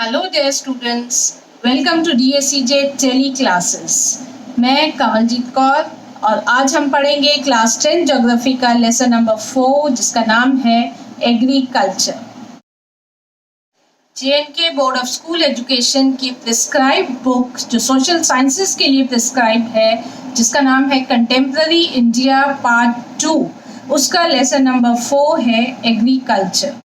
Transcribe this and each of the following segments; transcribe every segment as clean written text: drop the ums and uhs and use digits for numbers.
Hello dear students, welcome to DSCJ tele classes. मैं कमलजीत कौर और आज हम पढ़ेंगे क्लास 10 ज्योग्राफी का लेसन नंबर 4 जिसका नाम है agriculture. JNK board of school education की प्रिस्क्राइब बुक जो सोशल साइंसेस के लिए प्रिस्क्राइब है जिसका नाम है कंटेम्प्ररी इंडिया पार्ट 2, उसका लेसन नंबर 4 है एग्रीकल्चर।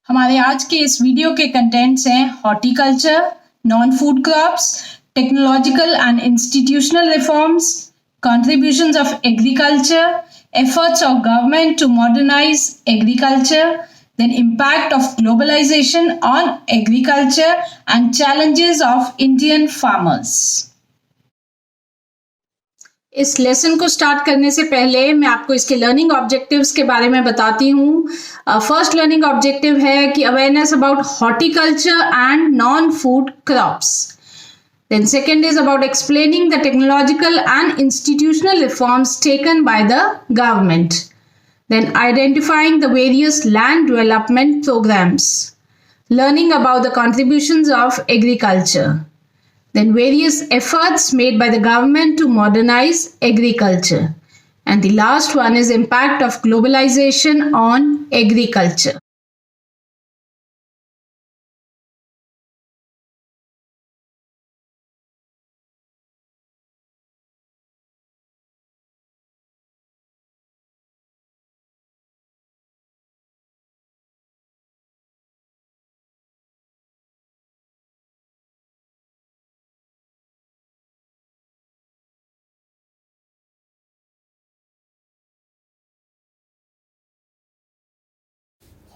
हमारे आज के इस वीडियो के कंटेंट्स हैं horticulture, non food crops, technological and institutional reforms, contributions of agriculture, efforts of government to modernize agriculture, then impact of globalization on agriculture and challenges of Indian farmers. इस lesson को start करने से पहले मैं आपको इसके learning objectives के बारे में बताती हूँ। फर्स्ट लर्निंग ऑब्जेक्टिव है कि awareness about horticulture and non food crops. Then second is about explaining the technological and institutional reforms taken by the government. Then identifying the various land development programs. Learning about the contributions of agriculture. Then various efforts made by the government to modernize agriculture. And the last one is impact of globalization on agriculture.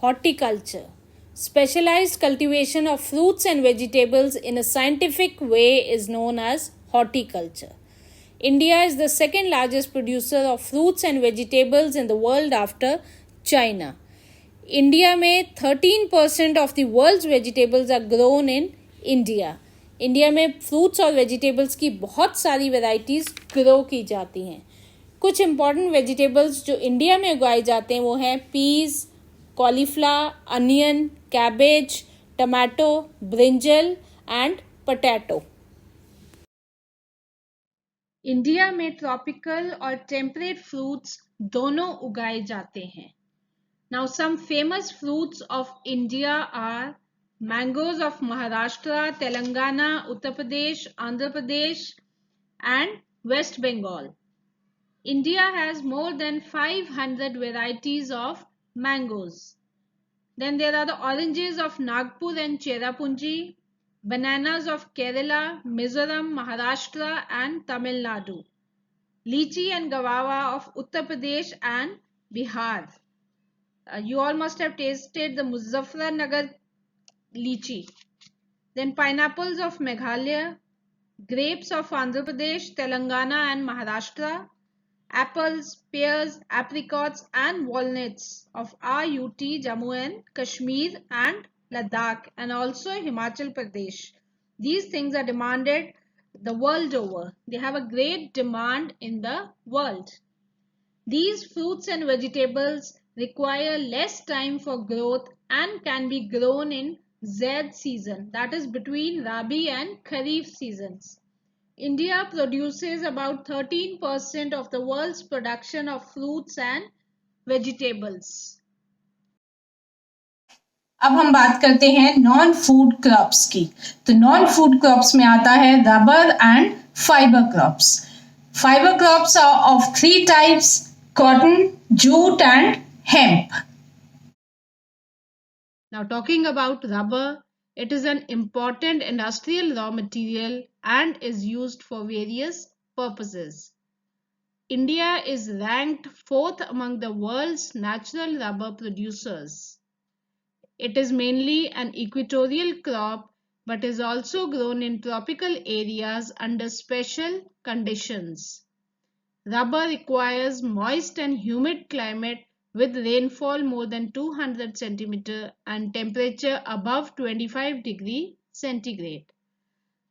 Horticulture. Specialized cultivation of fruits and vegetables in a scientific way is known as horticulture. India is the second largest producer of fruits and vegetables in the world after China. India में 13% of the world's vegetables are grown in India. India में fruits और vegetables की बहुत सारी varieties grow की जाती हैं। कुछ इम्पॉर्टेंट वेजिटेबल्स जो इंडिया में उगाए जाते हैं वो हैं peas, cauliflower, onion, cabbage, tomato, brinjal and potato. India में ट्रॉपिकल और टेम्परेट फ्रूट्स दोनों उगाए जाते हैं। Now some famous fruits of India are mangoes of Maharashtra, Telangana, Uttar Pradesh, Andhra Pradesh and West Bengal. India has more than 500 varieties of mangoes. Then there are the oranges of Nagpur and Cherrapunji, bananas of Kerala, Mizoram, Maharashtra and Tamil Nadu, lychee and guava of Uttar Pradesh and Bihar. You all must have tasted the Muzaffarnagar lychee. Then pineapples of Meghalaya, grapes of Andhra Pradesh, Telangana and Maharashtra, apples, pears, apricots and walnuts of UT, Jammu and Kashmir and Ladakh and also Himachal Pradesh. These things are demanded the world over. They have a great demand in the world. These fruits and vegetables require less time for growth and can be grown in Zaid season, that is between Rabi and Kharif seasons. India produces about 13% of the world's production of fruits and vegetables. अब हम बात करते हैं non food crops की। तो non food crops में आता है rubber and fibre crops. Fibre crops are of 3 types: cotton, jute and hemp. Now talking about rubber, it is an important industrial raw material and is used for various purposes. India is ranked 4th among the world's natural rubber producers. It is mainly an equatorial crop but is also grown in tropical areas under special conditions. Rubber requires moist and humid climate with rainfall more than 200 centimeter and temperature above 25 degree centigrade.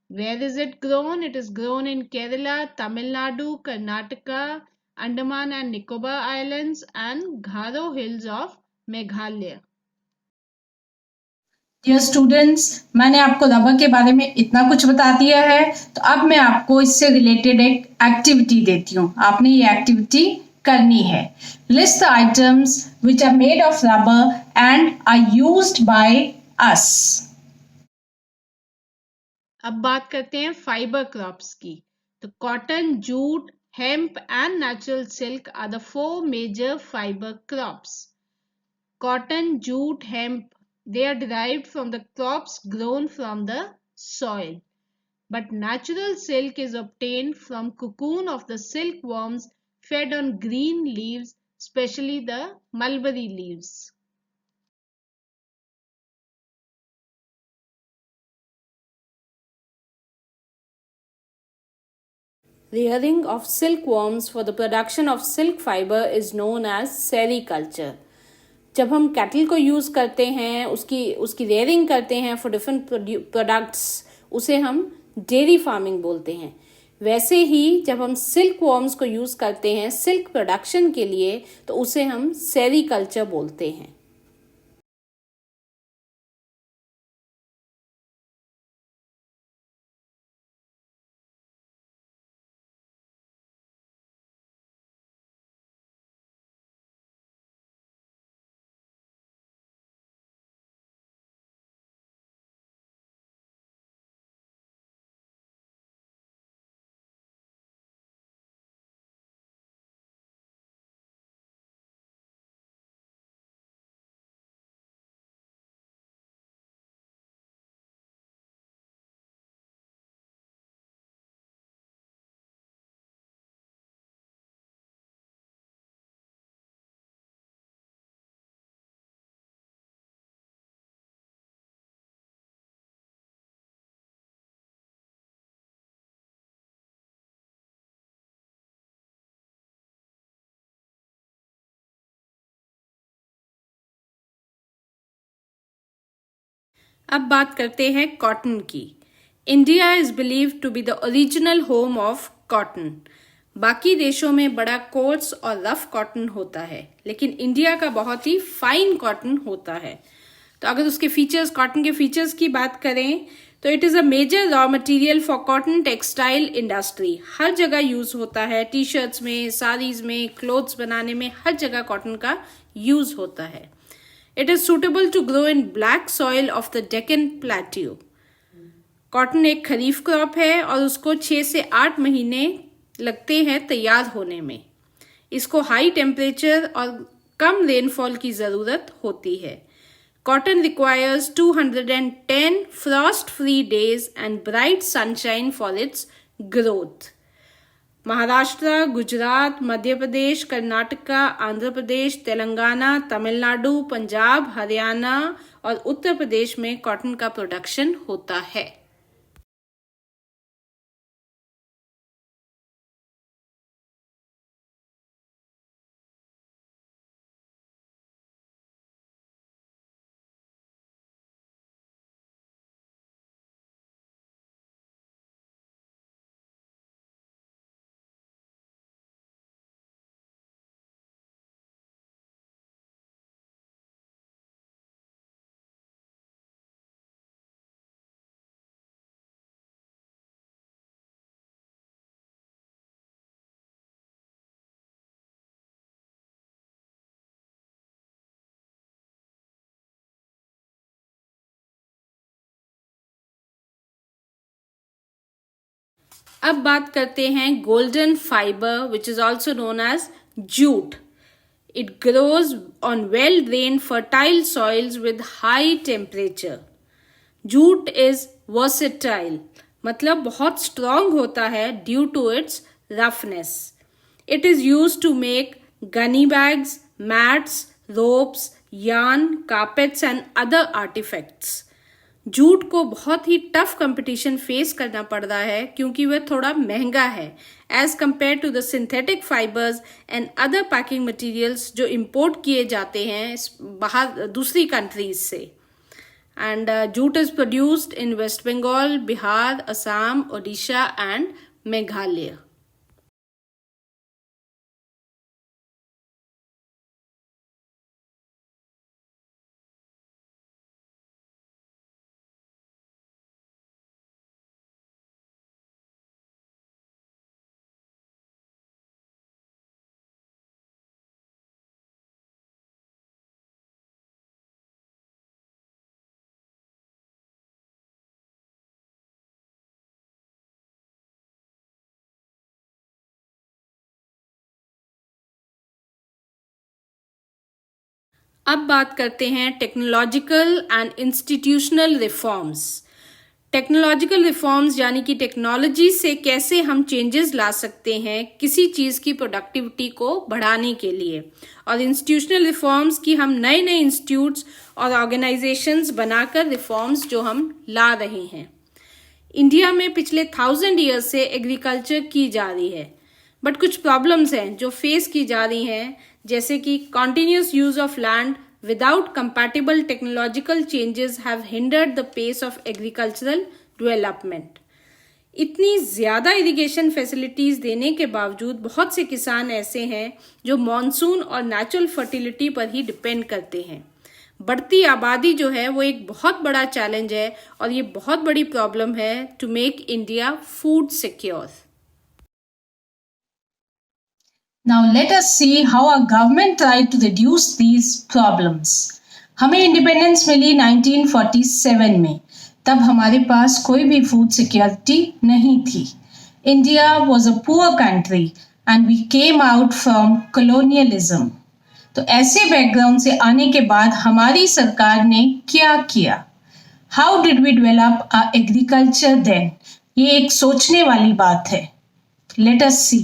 Where is it grown? It is grown in Kerala, Tamil Nadu, Karnataka, Andaman and Nicobar Islands and Garo Hills of Meghalaya. Dear students, मैंने आपको rubber के बारे में इतना कुछ बता दिया है, तो अब मैं आपको इससे रिलेटेड एक एक्टिविटी देती हूँ। आपने ये एक्टिविटी करनी है। List the items which are made of rubber and are used by us. अब बात करते हैं फाइबर क्रॉप्स की। तो cotton, jute, hemp and natural silk are the four major fiber crops. Cotton, jute, hemp, they are derived from the crops grown from the soil. But natural silk is obtained from cocoon of the silkworms fed on green leaves, especially the mulberry leaves. Rearing of silkworms for the production of silk fiber is known as sericulture. जब हम cattle को use करते हैं, उसकी rearing करते हैं for different products, उसे हम डेयरी फार्मिंग बोलते हैं। वैसे ही जब हम सिल्क वॉर्म्स को यूज़ करते हैं सिल्क प्रोडक्शन के लिए, तो उसे हम सेरीकल्चर बोलते हैं। अब बात करते हैं कॉटन की। India is believe to be the original home of cotton. बाकी देशों में बड़ा कोर्स और रफ कॉटन होता है, लेकिन इंडिया का बहुत ही फाइन कॉटन होता है। तो अगर उसके फीचर्स, कॉटन के फीचर्स की बात करें, तो it is a major raw material for cotton textile industry. हर जगह यूज होता है, टी शर्ट्स में, साड़ीज में, क्लोथ्स बनाने में, हर जगह कॉटन का यूज होता है। It is suitable to grow in black soil of the Deccan Plateau. Cotton एक खरीफ क्रॉप है और उसको 6 से 8 महीने लगते हैं तैयार होने में। इसको हाई टेम्परेचर और कम रेनफॉल की ज़रूरत होती है। Cotton requires 210 frost free days and bright sunshine for its growth. Maharashtra, Gujarat, Madhya Pradesh, Karnataka, Andhra Pradesh, Telangana, Tamil Nadu, Punjab, Haryana और उत्तर प्रदेश में कॉटन का प्रोडक्शन होता है। अब बात करते हैं golden fibre which is also known as jute. It grows on well-drained fertile soils with high temperature. Jute is versatile, मतलब बहुत स्ट्रांग होता है due to its roughness. It is use to make gunny bags, mats, ropes, yarn, carpets and other artifacts. Jute को बहुत ही tough competition face करना पड़ रहा है क्योंकि वह थोड़ा महंगा है as compare to the synthetic fibres and other packing materials जो इंपोर्ट किए जाते हैं बाहर दूसरी कंट्रीज से। And jute is produced in West Bengal, Bihar, Assam, Odisha and Meghalaya. अब बात करते हैं technological and institutional reforms. Technological reforms यानी कि टेक्नोलॉजी से कैसे हम चेंजेस ला सकते हैं किसी चीज़ की प्रोडक्टिविटी को बढ़ाने के लिए, और इंस्टीट्यूशनल रिफॉर्म्स की हम नए नए इंस्टीट्यूट्स और ऑर्गेनाइजेशंस बनाकर रिफॉर्म्स जो हम ला रहे हैं। इंडिया में पिछले 1000 ईयर्स से एग्रीकल्चर की जा रही है, बट कुछ प्रॉब्लम्स हैं जो फेस की जा रही हैं, जैसे कि continuous use of land without compatible technological changes have hindered the pace of agricultural development. इतनी ज़्यादा इरिगेशन फैसिलिटीज़ देने के बावजूद बहुत से किसान ऐसे हैं जो मॉनसून और नेचुरल फर्टिलिटी पर ही डिपेंड करते हैं। बढ़ती आबादी जो है वो एक बहुत बड़ा चैलेंज है और ये बहुत बड़ी प्रॉब्लम है to make India food secure. Now let us see how our government tried to reduce these problems. हमें इंडिपेंडेंस मिली 1947 में। तब हमारे पास कोई भी फूड सिक्योरिटी नहीं थी। India was a poor country and we came out from colonialism. तो ऐसे बैकग्राउंड से आने के बाद हमारी सरकार ने क्या किया? How did we develop our agriculture then? ये एक सोचने वाली बात है। Let us see.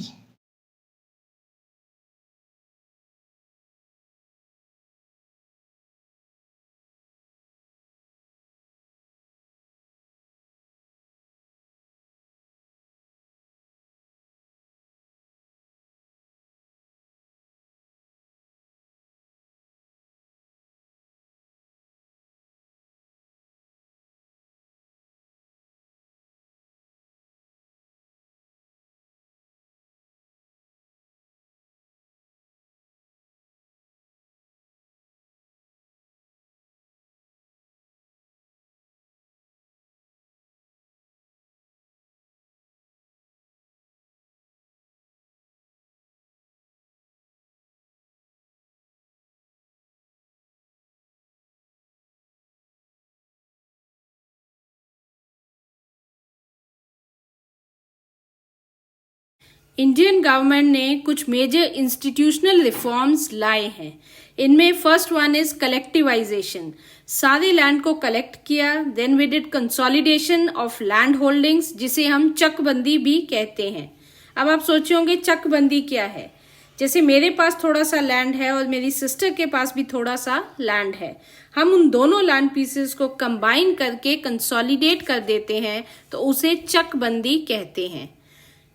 Indian government ने कुछ मेजर इंस्टीट्यूशनल रिफॉर्म्स लाए हैं। इनमें फर्स्ट वन इज कलेक्टिवाइजेशन। सारे लैंड को कलेक्ट किया। Then we did consolidation of land holdings, जिसे हम चकबंदी भी कहते हैं। अब आप सोचे होंगे चकबंदी क्या है। जैसे मेरे पास थोड़ा सा लैंड है और मेरी सिस्टर के पास भी थोड़ा सा लैंड है, हम उन दोनों लैंड पीसेस को कंबाइन करके कंसोलिडेट कर देते हैं, तो उसे चकबंदी कहते हैं।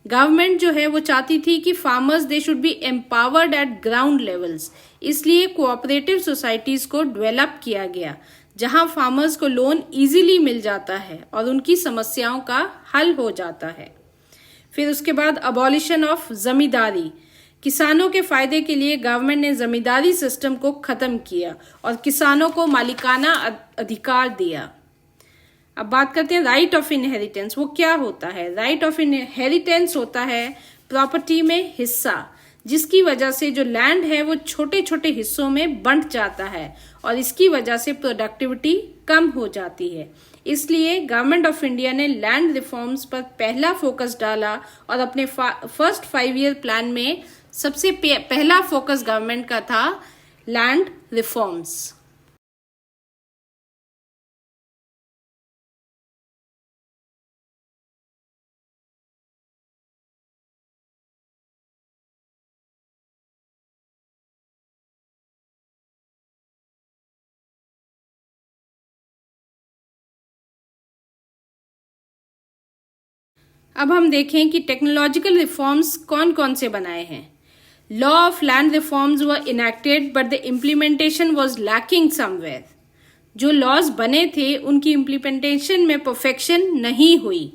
गवर्नमेंट जो है वो चाहती थी कि farmers they should be empowered eight ground levels, इसलिए कोऑपरेटिव सोसाइटीज को डेवलप किया गया, जहां फार्मर्स को लोन इजीली मिल जाता है और उनकी समस्याओं का हल हो जाता है। फिर उसके बाद अबॉलिशन ऑफ जमींदारी। किसानों के फायदे के लिए गवर्नमेंट ने जमींदारी सिस्टम को खत्म किया और किसानों को मालिकाना अधिकार दिया। अब बात करते हैं राइट ऑफ इनहेरिटेंस। वो क्या होता है? राइट ऑफ इनहेरिटेंस होता है प्रॉपर्टी में हिस्सा, जिसकी वजह से जो लैंड है वो छोटे छोटे हिस्सों में बंट जाता है और इसकी वजह से प्रोडक्टिविटी कम हो जाती है। इसलिए गवर्नमेंट ऑफ इंडिया ने लैंड रिफॉर्म्स पर पहला फोकस डाला और अपने फर्स्ट 5 ईयर प्लान में सबसे पहला फोकस गवर्नमेंट का था लैंड रिफॉर्म्स। अब हम देखें कि टेक्नोलॉजिकल रिफॉर्म्स कौन कौन से बनाए हैं। Law of land reforms were enacted but the implementation was lacking somewhere. जो लॉज बने थे उनकी इम्प्लीमेंटेशन में परफेक्शन नहीं हुई।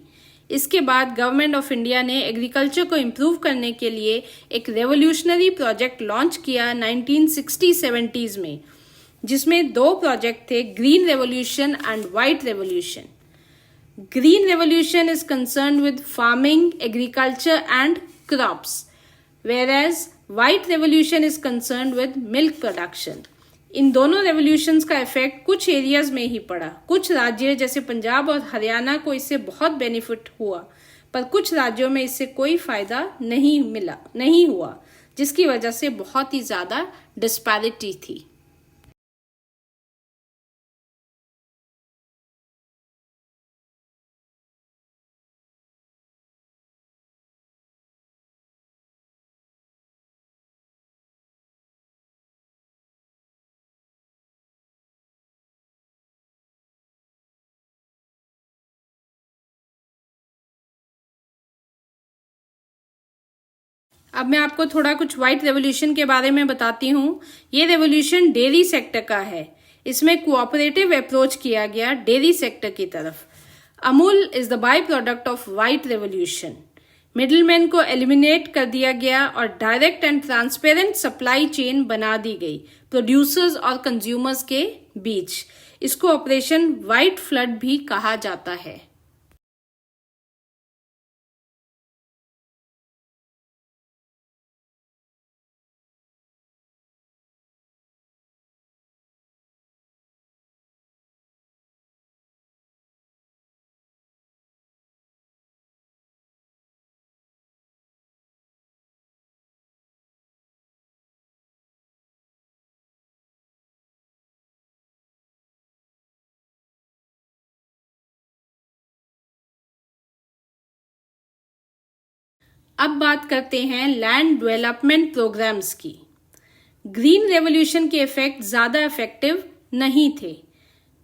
इसके बाद गवर्नमेंट ऑफ इंडिया ने एग्रीकल्चर को इम्प्रूव करने के लिए एक रेवोल्यूशनरी प्रोजेक्ट लॉन्च किया 1960-70s में, जिसमें 2 प्रोजेक्ट थे, green revolution and white revolution. Green revolution is concerned with farming, agriculture and crops, whereas white revolution is concerned with milk production. इन दोनों रेवोल्यूशंस का इफेक्ट कुछ एरियाज में ही पड़ा। कुछ राज्य जैसे पंजाब और हरियाणा को इससे बहुत बेनिफिट हुआ, पर कुछ राज्यों में इससे कोई फायदा नहीं हुआ, जिसकी वजह से बहुत ही ज्यादा डिस्पैरिटी थी। अब मैं आपको थोड़ा कुछ व्हाइट रेवोल्यूशन के बारे में बताती हूँ। ये रेवोल्यूशन डेयरी सेक्टर का है। इसमें कोऑपरेटिव अप्रोच किया गया डेयरी सेक्टर की तरफ। Amul is the by product of white revolution. Middleman को एलिमिनेट कर दिया गया और direct and transparent supply chain बना दी गई प्रोड्यूसर्स और कंज्यूमर्स के बीच। इसको ऑपरेशन व्हाइट फ्लड भी कहा जाता है। अब बात करते हैं लैंड डेवलपमेंट प्रोग्राम्स की। ग्रीन रेवोल्यूशन के इफेक्ट ज्यादा इफेक्टिव नहीं थे।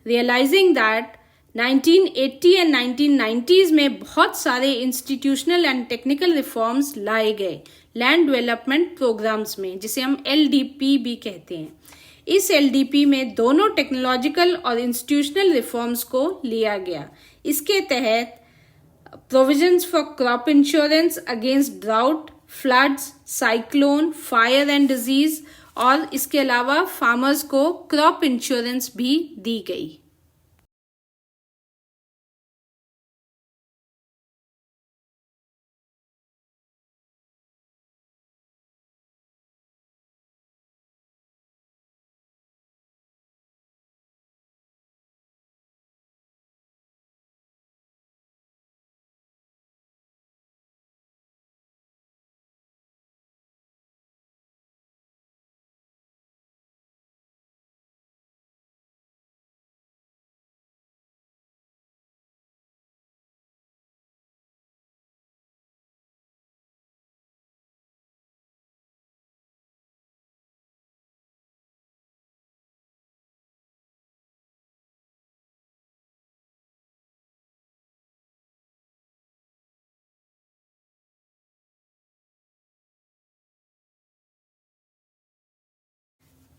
रियलाइजिंग दैट 1980 एंड 1990s में बहुत सारे इंस्टीट्यूशनल एंड टेक्निकल रिफॉर्म्स लाए गए लैंड डेवलपमेंट प्रोग्राम्स में, जिसे हम LDP भी कहते हैं। इस LDP में दोनों टेक्नोलॉजिकल और इंस्टीट्यूशनल रिफॉर्म्स को लिया गया। इसके तहत provisions for crop insurance against drought, floods, cyclone, fire and disease और इसके अलावा फार्मर्स को क्रॉप इंश्योरेंस भी दी गई।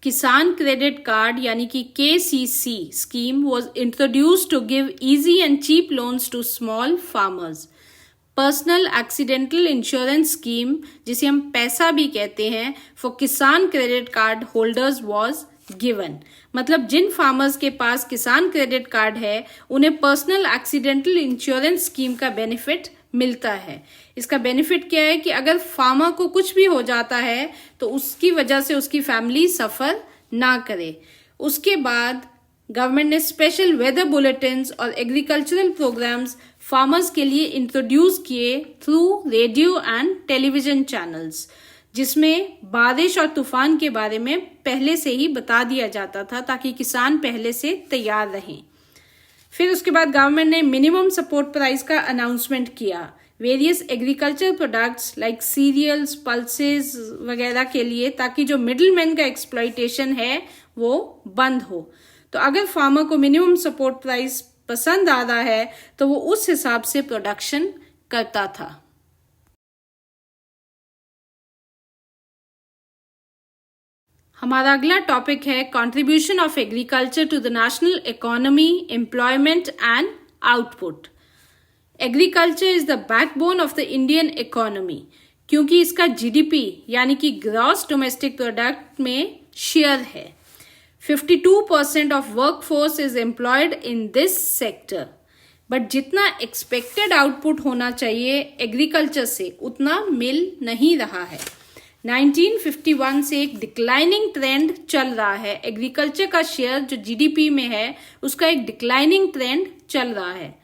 किसान क्रेडिट कार्ड यानी कि KCC scheme was introduced to give easy and cheap loans to small farmers. Personal accidental insurance scheme, जिसे हम पैसा भी कहते हैं, for Kisan credit card holders was given. मतलब जिन फार्मर्स के पास किसान क्रेडिट कार्ड है उन्हें पर्सनल एक्सीडेंटल इंश्योरेंस स्कीम का बेनिफिट मिलता है। इसका बेनिफिट क्या है कि अगर फार्मर को कुछ भी हो जाता है तो उसकी वजह से उसकी फैमिली सफर ना करे। उसके बाद गवर्नमेंट ने स्पेशल वेदर बुलेटिन्स और एग्रीकल्चरल प्रोग्राम्स फार्मर्स के लिए इंट्रोड्यूस किए through radio and television channels, जिसमें बारिश और तूफान के बारे में पहले से ही बता दिया जाता था ताकि किसान पहले से तैयार रहें। फिर उसके बाद गवर्नमेंट ने मिनिमम सपोर्ट प्राइस का अनाउंसमेंट किया various agriculture products like cereals, pulses वगैरह के लिए, ताकि जो मिडिलमैन का एक्सप्लॉइटेशन है वो बंद हो। तो अगर फार्मर को मिनिमम सपोर्ट प्राइस पसंद आ रहा है तो वो उस हिसाब से प्रोडक्शन करता था। हमारा अगला टॉपिक है contribution of agriculture to the national economy, employment and output. Agriculture is the backbone of the Indian economy, क्योंकि इसका GDP यानी कि ग्रॉस डोमेस्टिक प्रोडक्ट में शेयर है। 52% of workforce is employed in this sector. But जितना expected output होना चाहिए agriculture से उतना मिल नहीं रहा है। 1951 से एक डिक्लाइनिंग ट्रेंड चल रहा है। एग्रीकल्चर का शेयर जो GDP में है उसका एक डिक्लाइनिंग ट्रेंड चल रहा है।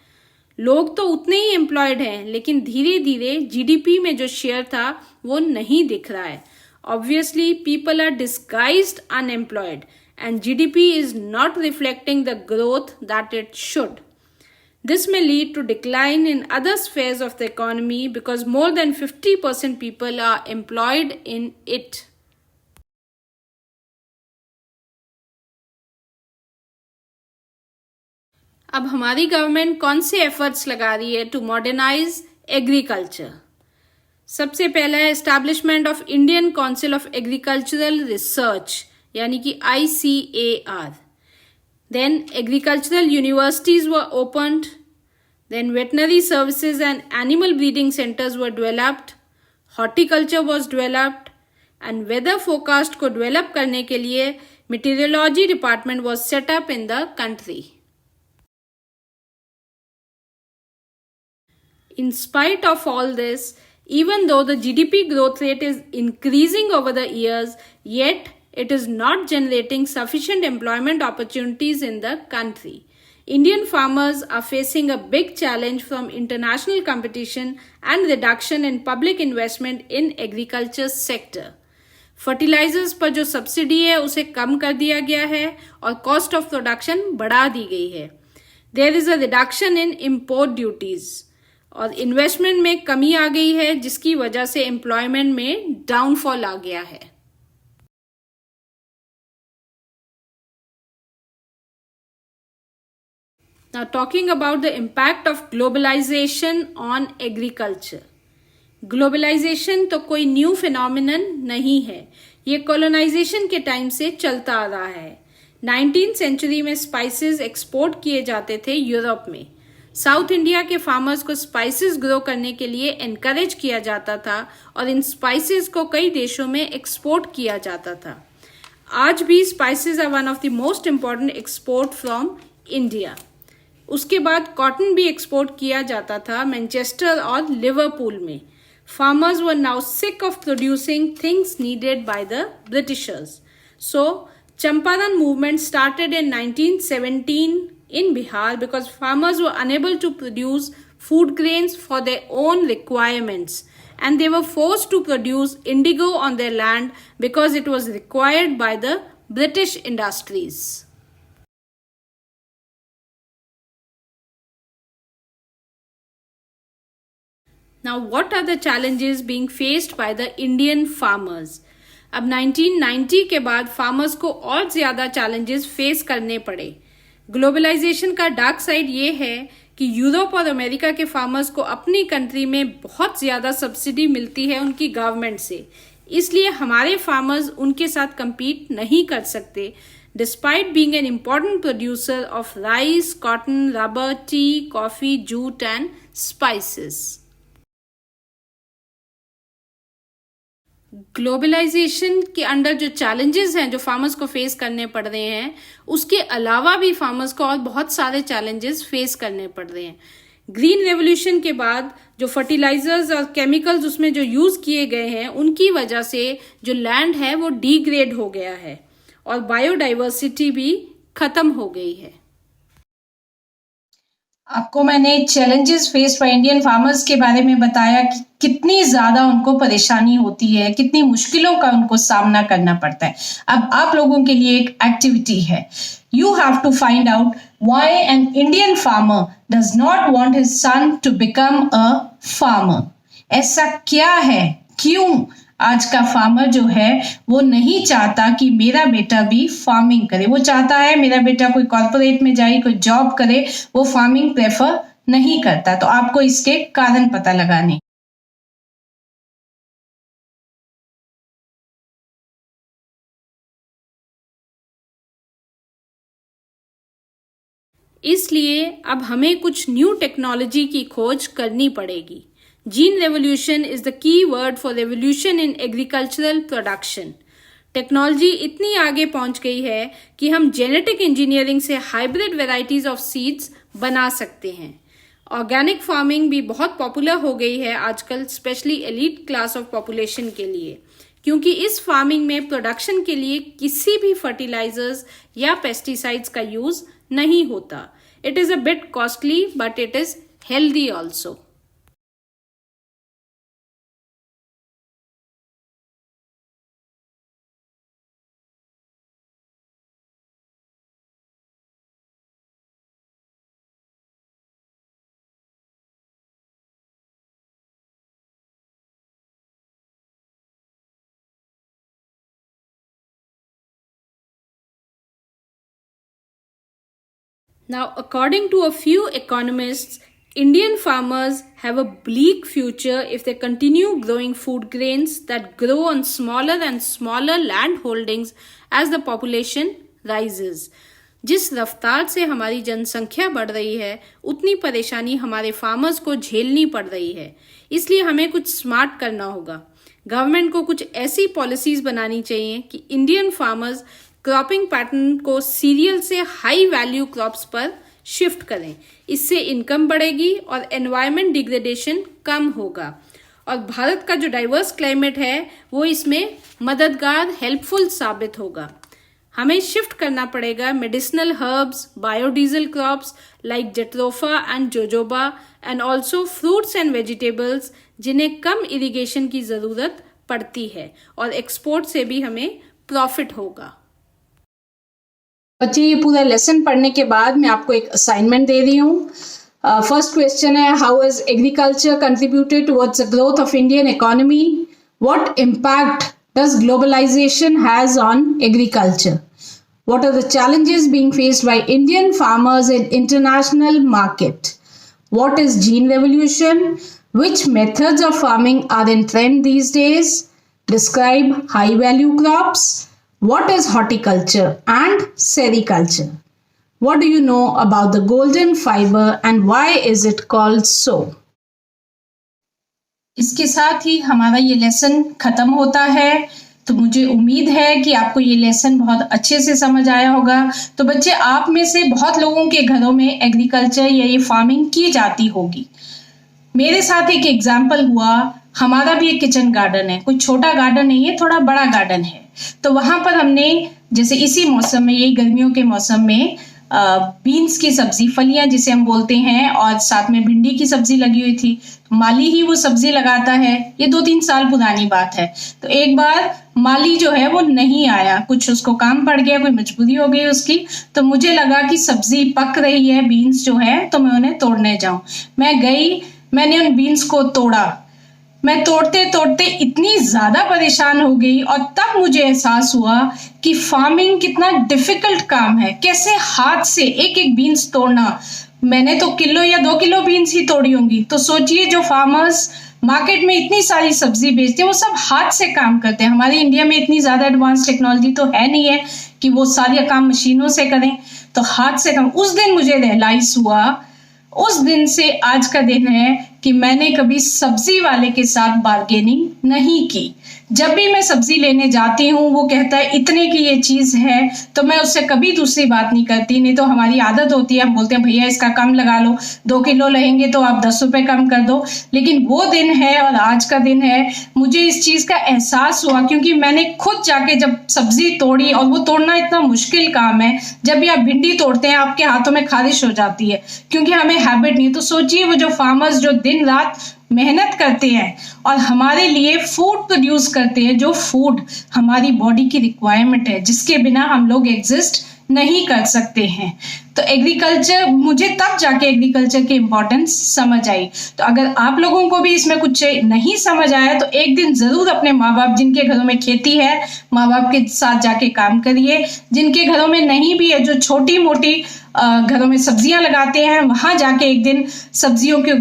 लोग तो उतने ही एम्प्लॉयड हैं, लेकिन धीरे धीरे GDP में जो शेयर था वो नहीं दिख रहा है। Obviously people are disguised unemployed and GDP is not reflecting the growth that it should. This may lead to decline in other spheres of the economy because more than 50% people are employed in it. अब हमारी government कौन से efforts लगा रही है to modernise agriculture? सबसे पहला है establishment of Indian council of agricultural research यानी कि ICAR. Then agricultural universities were opened. Then veterinary services and animal breeding centers were developed. Horticulture was developed. And weather forecast को develop करने के लिए meteorology department was set up in the country. In spite of all this, even though the GDP growth rate is increasing over the years, yet it is not generating sufficient employment opportunities in the country. Indian farmers are facing a big challenge from international competition and reduction in public investment in agriculture sector. Fertilizers पर जो subsidy है उसे कम कर दिया गया है और cost of production बढ़ा दी गई है. There is a reduction in import duties और इन्वेस्टमेंट में कमी आ गई है जिसकी वजह से एम्प्लॉयमेंट में डाउनफॉल आ गया है. Now talking about the impact of globalization on agriculture. Globalization तो कोई न्यू फिनोमिनन नहीं है, ये कॉलोनाइजेशन के टाइम से चलता आ रहा है. 19th सेंचुरी में स्पाइसेस एक्सपोर्ट किए जाते थे यूरोप में. साउथ इंडिया के फार्मर्स को स्पाइसेस ग्रो करने के लिए एनकरेज किया जाता था और इन स्पाइसेस को कई देशों में एक्सपोर्ट किया जाता था. आज भी spices are one of the most important export from India. उसके बाद कॉटन भी एक्सपोर्ट किया जाता था मैनचेस्टर और लिवरपूल में. Farmers were now sick of producing things needed by the Britishers. So, Champaran movement started in 1917 in Bihar because farmers were unable to produce food grains for their own requirements and they were forced to produce indigo on their land because it was required by the British industries. Now, what are the challenges being faced by the Indian farmers? अब 1990 के बाद farmers को और ज्यादा challenges face करने पड़े. Globalisation का dark side ये है कि यूरोप और अमेरिका के फार्मर्स को अपनी कंट्री में बहुत ज्यादा सब्सिडी मिलती है उनकी गवर्नमेंट से, इसलिए हमारे फार्मर्स उनके साथ compete नहीं कर सकते despite being an important producer of rice, cotton, rubber, tea, coffee, jute and spices. Globalization के अंडर जो चैलेंजेस हैं जो फार्मर्स को फेस करने पड़ रहे हैं, उसके अलावा भी फार्मर्स को और बहुत सारे चैलेंजेस फेस करने पड़ रहे हैं. ग्रीन रेवोल्यूशन के बाद जो फर्टिलाइजर्स और केमिकल्स उसमें जो यूज किए गए हैं उनकी वजह से जो लैंड है वो डिग्रेड हो गया है और बायोडाइवर्सिटी भी खत्म हो गई है. आपको मैंने challenges face by Indian farmers के बारे में बताया कि कितनी ज्यादा उनको परेशानी होती है, कितनी मुश्किलों का उनको सामना करना पड़ता है. अब आप लोगों के लिए एक एक्टिविटी है. You have to find out why an Indian farmer does not want his son to become a farmer. ऐसा क्या है, क्यों आज का फार्मर जो है वो नहीं चाहता कि मेरा बेटा भी फार्मिंग करे. वो चाहता है मेरा बेटा कोई कॉर्पोरेट में जाए, कोई जॉब करे, वो फार्मिंग प्रेफर नहीं करता. तो आपको इसके कारण पता लगाने. इसलिए अब हमें कुछ न्यू टेक्नोलॉजी की खोज करनी पड़ेगी. Gene revolution is the key word for revolution in agricultural production. Technology इतनी आगे पहुंच गई है कि हम जेनेटिक इंजीनियरिंग से हाइब्रिड वेराइटीज ऑफ सीड्स बना सकते हैं. ऑर्गेनिक फार्मिंग भी बहुत पॉपुलर हो गई है आजकल, specially elite class of population के लिए, क्योंकि इस फार्मिंग में प्रोडक्शन के लिए किसी भी फर्टिलाइजर्स या पेस्टिसाइड्स का यूज नहीं होता. It is a bit costly but it is healthy also. Now, according to a few economists, Indian farmers have a bleak future if they continue growing food grains that grow on smaller and smaller land holdings as the population rises. जिस रफ्तार से हमारी जनसंख्या बढ़ रही है उतनी परेशानी हमारे फार्मर्स को झेलनी पड़ रही है, इसलिए हमें कुछ स्मार्ट करना होगा। गवर्नमेंट को कुछ ऐसी पॉलिसीज बनानी चाहिए कि इंडियन फार्मर्स क्रॉपिंग पैटर्न को सीरियल से हाई वैल्यू क्रॉप्स पर शिफ्ट करें। इससे इनकम बढ़ेगी और एनवायरमेंट डिग्रेडेशन कम होगा और भारत का जो डाइवर्स क्लाइमेट है वो इसमें मददगार हेल्पफुल साबित होगा। हमें शिफ्ट करना पड़ेगा medicinal herbs, biodiesel crops like jatropha and jojoba and also fruits and vegetables जिन्हें कम इरिगेशन की ज़रूरत पड़ती है और एक्सपोर्ट से भी हमें प्रॉफिट होगा। बच्चे, ये पूरा लेसन पढ़ने के बाद मैं आपको एक असाइनमेंट दे रही हूँ। फर्स्ट क्वेश्चन है, how has agriculture contributed towards the growth of Indian economy? What impact does globalization has on agriculture? What are the challenges being faced by Indian farmers in international market? What is gene revolution? Which methods of farming are in trend these days? Describe high value crops. What is horticulture and sericulture? What do you know about the golden fiber and why is it called so? इसके साथ ही हमारा ये lesson खत्म होता है। तो मुझे उम्मीद है कि आपको ये लेसन बहुत अच्छे से समझ आया होगा। तो बच्चे, आप में से बहुत लोगों के घरों में एग्रीकल्चर या ये फार्मिंग की जाती होगी। मेरे साथ एक एग्जाम्पल हुआ, हमारा भी एक किचन गार्डन है, कोई छोटा गार्डन नहीं है, थोड़ा बड़ा गार्डन है। तो वहां पर हमने जैसे इसी मौसम में, यही गर्मियों के मौसम में बीन्स की सब्जी, फलियां जिसे हम बोलते हैं, और साथ में भिंडी की सब्जी लगी हुई थी। माली ही वो सब्जी लगाता है, ये 2-3 साल पुरानी बात है। तो एक बार माली जो है वो नहीं आया, कुछ उसको काम पड़ गया, कोई मजबूरी हो गई उसकी। तो मुझे लगा कि सब्जी पक रही है, बीन्स जो है, तो मैं उन्हें तोड़ने जाऊं। मैं गई, मैंने उन बीन्स को तोड़ा। मैं तोड़ते तोड़ते इतनी ज्यादा परेशान हो गई और तब मुझे एहसास हुआ कि फार्मिंग कितना डिफिकल्ट काम है, कैसे हाथ से एक एक बीन्स तोड़ना। मैंने तो किलो या 2 किलो बीन्स ही तोड़ी होंगी। तो सोचिए, जो फार्मर्स मार्केट में इतनी सारी सब्जी बेचते हैं वो सब हाथ से काम करते हैं। हमारे इंडिया में इतनी ज्यादा एडवांस टेक्नोलॉजी तो है नहीं है कि वो सारे काम मशीनों से करें, तो हाथ से काम। उस दिन मुझे रियलाइज हुआ, उस दिन से आज का दिन है कि मैंने कभी सब्जी वाले के साथ बार्गेनिंग नहीं की। जब भी मैं सब्जी लेने जाती हूँ, वो कहता है इतने की ये चीज है, तो मैं उससे कभी दूसरी बात नहीं करती। नहीं तो हमारी आदत होती है, हम बोलते हैं भैया इसका कम लगा लो, 2 किलो लेंगे तो आप 10 रुपए कम कर दो। लेकिन वो दिन है और आज का दिन है, मुझे इस चीज का एहसास हुआ क्योंकि मैंने खुद जाके जब सब्जी तोड़ी, और वो तोड़ना इतना मुश्किल काम है। जब भी आप भिंडी तोड़ते हैं आपके हाथों में खारिश हो जाती है क्योंकि हमें हैबिट नहीं है। तो सोचिए, वो जो फार्मर्स जो दिन रात मेहनत करते हैं और हमारे लिए फूड प्रोड्यूस करते हैं, जो फूड हमारी बॉडी की रिक्वायरमेंट है, जिसके बिना हम लोग एग्जिस्ट नहीं कर सकते हैं। तो एग्रीकल्चर, मुझे तब जाके एग्रीकल्चर की इंपॉर्टेंस समझ आई। तो अगर आप लोगों को भी इसमें कुछ नहीं समझ आया तो एक दिन जरूर अपने माँ बाप, जिनके घरों में खेती है, माँ बाप के साथ जाके काम करिए। जिनके घरों में नहीं भी है, जो छोटी मोटी घरों में सब्जियां लगाते हैं, वहां जाके एक दिन सब्जियों की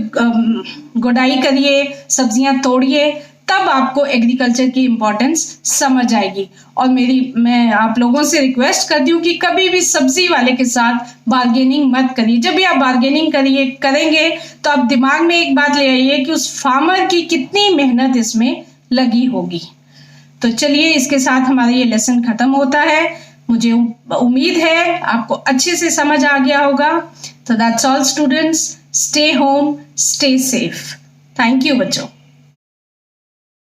गुड़ाई करिए, सब्जियां तोड़िए, तब आपको एग्रीकल्चर की इम्पोर्टेंस समझ आएगी। और मैं आप लोगों से रिक्वेस्ट करती हूँ कि कभी भी सब्जी वाले के साथ बार्गेनिंग मत करिए। जब भी आप बार्गेनिंग करेंगे तो आप दिमाग में एक बात ले आइए कि उस फार्मर की कितनी मेहनत इसमें लगी होगी। तो चलिए, इसके साथ हमारा ये लेसन खत्म होता है। मुझे उम्मीद है आपको अच्छे से समझ आ गया होगा। तो that's all students, stay home, stay safe. Thank you बच्चों।